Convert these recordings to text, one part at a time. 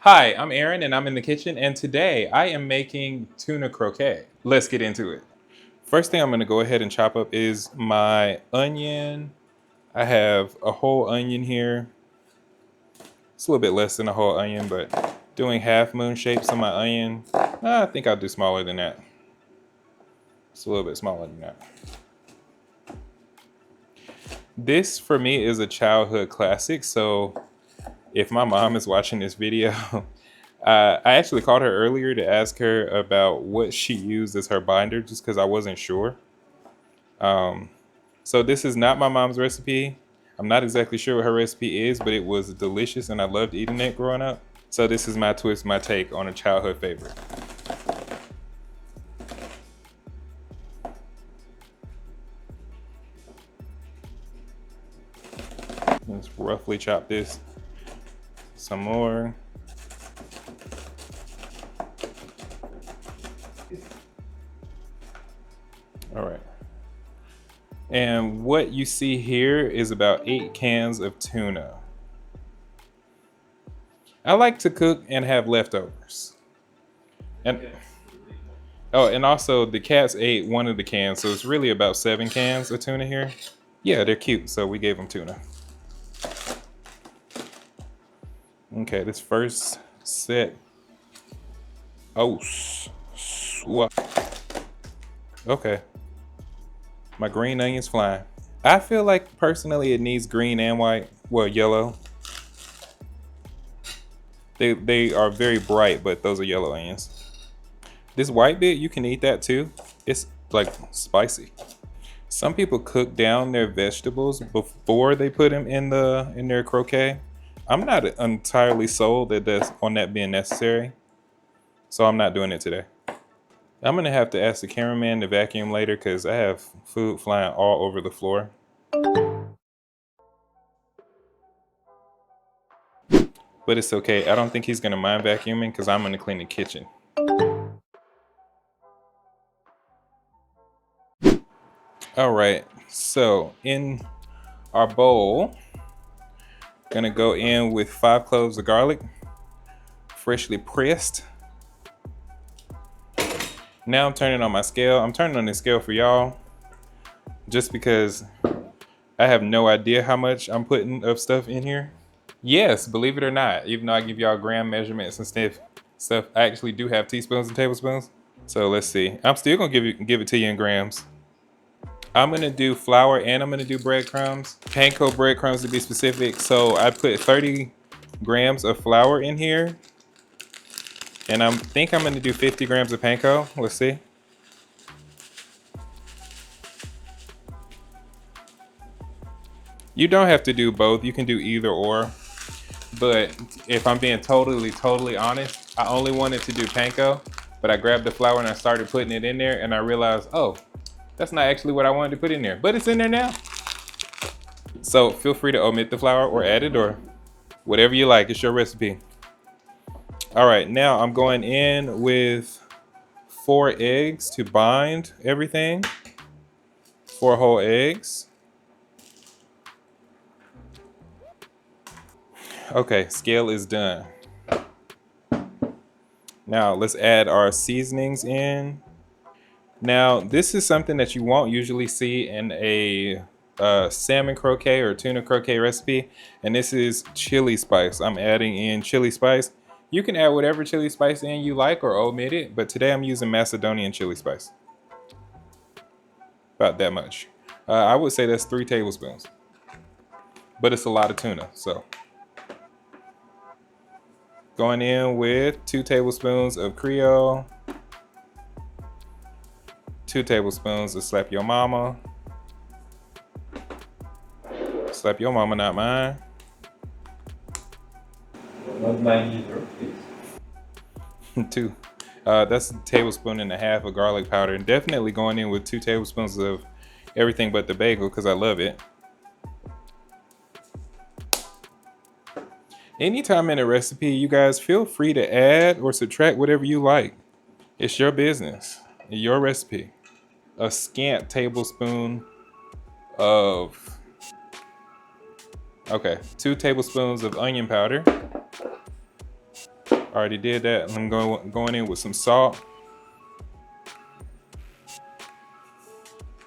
Hi, I'm Aaron and I'm in the kitchen, and today I am making tuna croquette. Let's get into it. First thing I'm gonna go ahead and chop up is my onion. I have a whole onion here. It's a little bit less than a whole onion, but doing half moon shapes on my onion. I think I'll do smaller than that. It's a little bit smaller than that. This for me is a childhood classic, so if my mom is watching this video, I actually called her earlier to ask her about what she used as her binder, just because I wasn't sure. So this is not my mom's recipe. I'm not exactly sure what her recipe is, but it was delicious and I loved eating it growing up. So this is my twist, my take on a childhood favorite. Let's roughly chop this some more. All right. And what you see here is about 8 cans of tuna. I like to cook and have leftovers. And oh, and also the cats ate one of the cans, so it's really about 7 cans of tuna here. Yeah, they're cute, so we gave them tuna. Okay, this first set. Oh, swap. Okay. My green onion's flying. I feel like personally it needs green and white. Well, yellow. They are very bright, but those are yellow onions. This white bit, you can eat that too. It's like spicy. Some people cook down their vegetables before they put them in their croquette. I'm not entirely sold on that being necessary, so I'm not doing it today. I'm gonna have to ask the cameraman to vacuum later because I have food flying all over the floor. But it's okay. I don't think he's gonna mind vacuuming because I'm gonna clean the kitchen. All right, so in our bowl, gonna go in with 5 cloves of garlic, freshly pressed. Now I'm turning on my scale. I'm turning on the scale for y'all just because I have no idea how much I'm putting of stuff in here. Yes, believe it or not, even though I give y'all gram measurements and stuff, I actually do have teaspoons and tablespoons. So let's see. I'm still gonna give it to you in grams. I'm gonna do flour and I'm gonna do breadcrumbs. Panko breadcrumbs to be specific. So I put 30 grams of flour in here. And I think I'm gonna do 50 grams of panko. Let's see. You don't have to do both. You can do either or. But if I'm being totally honest, I only wanted to do panko, but I grabbed the flour and I started putting it in there and I realized, oh, that's not actually what I wanted to put in there, but it's in there now. So feel free to omit the flour or add it or whatever you like. It's your recipe. All right, now I'm going in with 4 eggs to bind everything. 4 whole eggs. Okay, scale is done. Now let's add our seasonings in. Now this is something that you won't usually see in a salmon croquette or tuna croquette recipe, and this is chili spice. I'm adding in chili spice. You can add whatever chili spice in you like or omit it, but today I'm using Macedonian chili spice. About that much. I would say that's 3 tablespoons, but it's a lot of tuna, so. Going in with 2 tablespoons of Creole, 2 tablespoons of Slap Your Mama. Slap Your Mama, not mine. Not mine either, please. 2. That's a tablespoon and a half of garlic powder. And definitely going in with 2 tablespoons of everything but the bagel because I love it. Anytime in a recipe, you guys feel free to add or subtract whatever you like. It's your business, your recipe. A scant tablespoon of, okay, 2 tablespoons of onion powder. Already did that. I'm going in with some salt.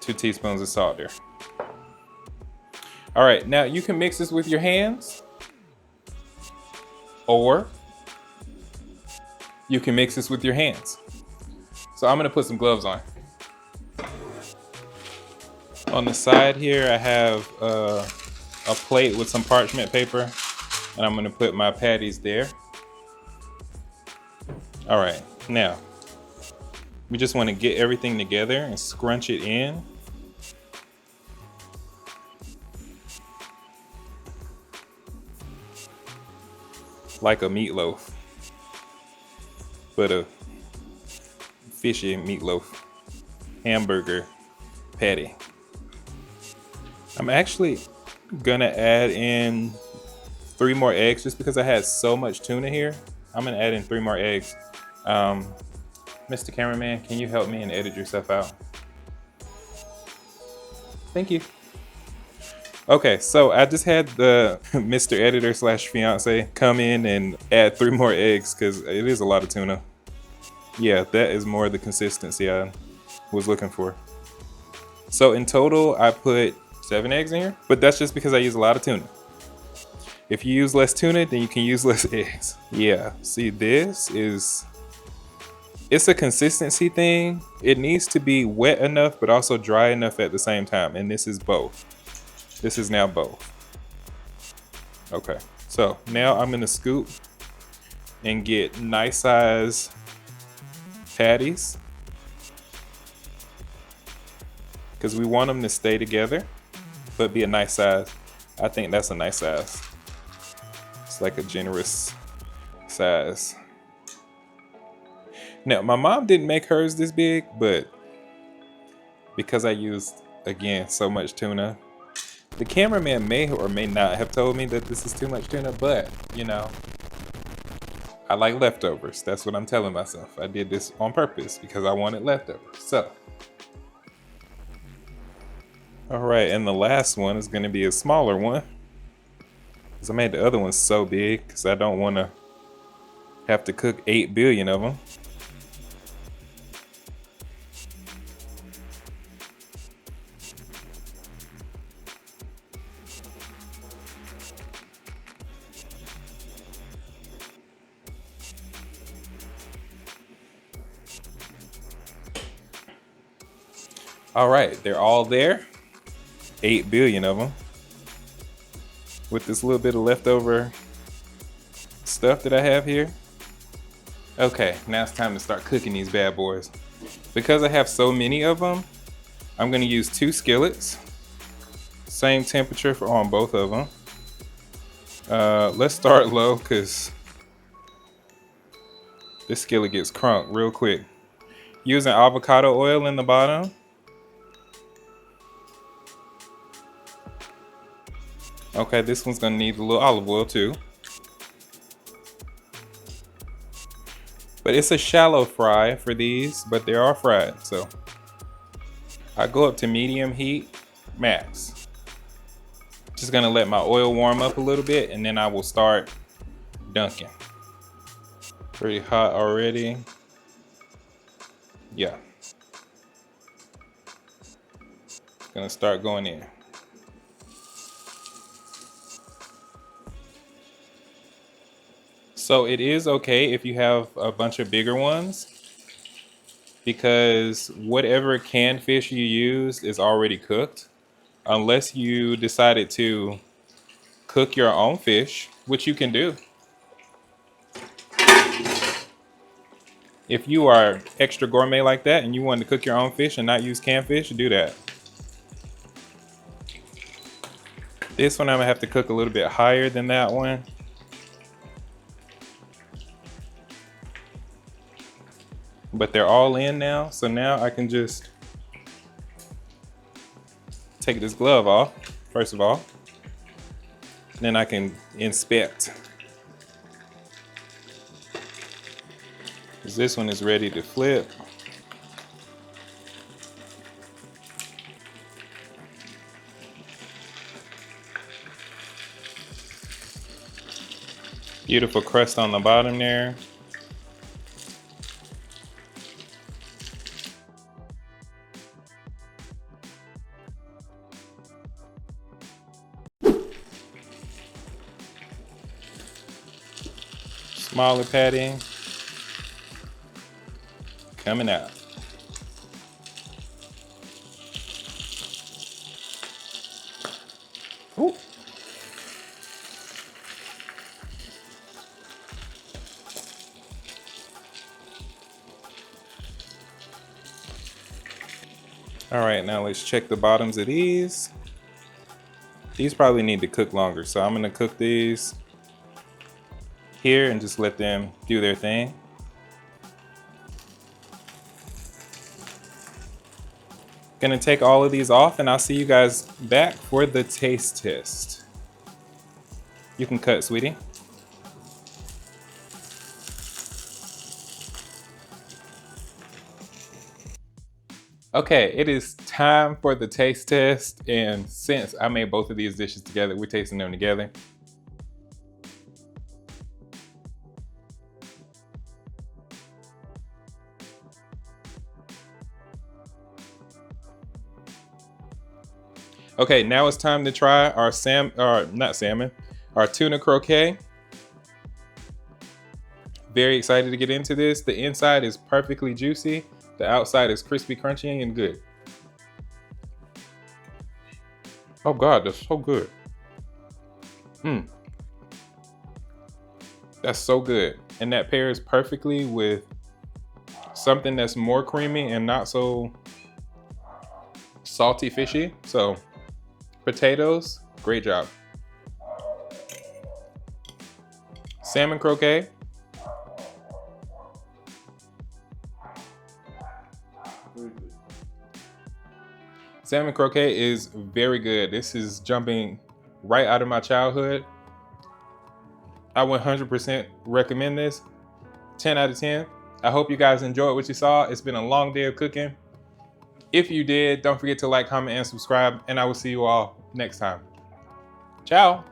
2 teaspoons of salt there. All right, now you can mix this with your hands, or you can mix this with your hands. So I'm gonna put some gloves on. On the side here, I have a plate with some parchment paper, and I'm gonna put my patties there. All right, now we just wanna get everything together and scrunch it in. Like a meatloaf, but a fishy meatloaf, hamburger patty. I'm actually gonna add in 3 more eggs just because I had so much tuna here. I'm gonna add in 3 more eggs. Mr. Cameraman, can you help me and edit yourself out? Thank you. Okay, so I just had the Mr. Editor / fiance come in and add 3 more eggs because it is a lot of tuna. Yeah, that is more the consistency I was looking for. So in total, I put 7 eggs in here, but that's just because I use a lot of tuna. If you use less tuna, then you can use less eggs. Yeah, see, it's a consistency thing. It needs to be wet enough, but also dry enough at the same time, and this is both. This is now both. Okay, so now I'm gonna scoop and get nice size patties because we want them to stay together, but be a nice size. I think that's a nice size. It's like a generous size. Now, my mom didn't make hers this big, but because I used, again, so much tuna, the cameraman may or may not have told me that this is too much tuna, but, you know, I like leftovers. That's what I'm telling myself. I did this on purpose because I wanted leftovers. So, all right, and the last one is gonna be a smaller one because I made the other one so big because I don't want to have to cook 8 billion of them. All right, they're all there. 8 billion of them. With this little bit of leftover stuff that I have here. Okay, now it's time to start cooking these bad boys. Because I have so many of them, I'm gonna use 2 skillets. Same temperature on both of them. Let's start low because this skillet gets crunk real quick. Using avocado oil in the bottom. Okay, this one's gonna need a little olive oil too. But it's a shallow fry for these, but they are fried, so. I go up to medium heat, max. Just gonna let my oil warm up a little bit and then I will start dunking. Pretty hot already. Yeah. Gonna start going in. So it is okay if you have a bunch of bigger ones because whatever canned fish you use is already cooked. Unless you decided to cook your own fish, which you can do. If you are extra gourmet like that and you want to cook your own fish and not use canned fish, do that. This one I'm gonna have to cook a little bit higher than that one. But they're all in now, so now I can just take this glove off, first of all. Then I can inspect. Because this one is ready to flip. Beautiful crust on the bottom there. Smaller patty coming out. Ooh. All right, now let's check the bottoms of these. These probably need to cook longer, so I'm gonna cook these here and just let them do their thing. Gonna take all of these off and I'll see you guys back for the taste test. You can cut, sweetie. Okay, it is time for the taste test, and since I made both of these dishes together, we're tasting them together. Okay, now it's time to try our our tuna croquette. Very excited to get into this. The inside is perfectly juicy. The outside is crispy, crunchy, and good. Oh God, that's so good. That's so good. And that pairs perfectly with something that's more creamy and not so salty fishy. So potatoes, great job. Salmon croquette. Salmon croquette is very good. This is jumping right out of my childhood. I 100% recommend this. 10 out of 10. I hope you guys enjoyed what you saw. It's been a long day of cooking. If you did, don't forget to like, comment, and subscribe, and I will see you all next time. Ciao.